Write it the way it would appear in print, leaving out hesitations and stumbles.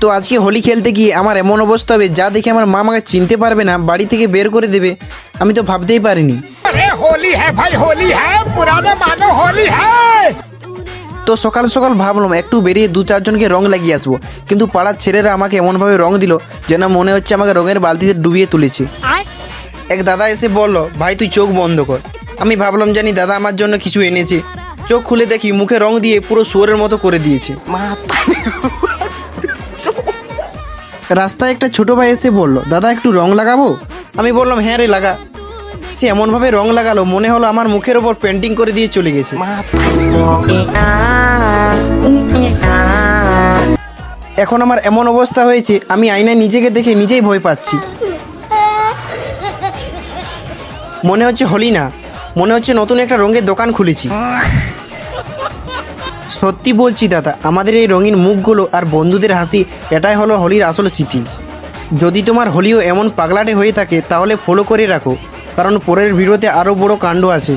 তো আজকে হোলি খেলতে গিয়ে আমার এমন অবস্থা হবে যা দেখে আমার মা আমাকে চিনতে পারবে না, বাড়ি থেকে বের করে দেবে। আমি তো ভাবতেই পারিনি। अरे होली है भाई होली है पुराना मानो होली है। তো সকাল সকাল ভাবলাম একটু বেরিয়ে 2-4 জনকে রং লাগিয়ে আসবো, কিন্তু পাড়ার ছেলেরা আমাকে এমনভাবে রং দিল যেন মনে হচ্ছে আমাকে রঙের বালতিতে ডুবিয়ে তুলেছে। এক দাদা এসে বলল, ভাই তুই চোখ বন্ধ কর। আমি ভাবলাম জানি দাদা আমার জন্য কিছু এনেছে। চোখ খুলে দেখি মুখে রং দিয়ে পুরো শুয়োরের মতো করে দিয়েছে। রাস্তায় একটা ছোট ভাই এসে বলল, দাদা একটু রং লাগাবো? আমি বললাম হ্যাঁ রে লাগা। সে এমনভাবে রং লাগালো মনে হলো আমার মুখের ওপর পেন্টিং করে দিয়ে চলে গেছে। এখন আমার এমন অবস্থা হয়েছে আমি আয়নায় নিজেকে দেখে নিজেই ভয় পাচ্ছি। মনে হচ্ছে হোলি না, মনে হচ্ছে নতুন একটা রঙের দোকান খুলেছি। সত্যি বলছি দাদা, আমাদের এই রঙিন মুখগুলো আর বন্ধুদের হাসি, এটাই হলো হোলির আসল স্মৃতি। যদি তোমার হোলিও এমন পাগলাটে হয়ে থাকে তাহলে ফলো করে রাখো, কারণ পরের ভিডিওতে আরও বড় কাণ্ড আছে।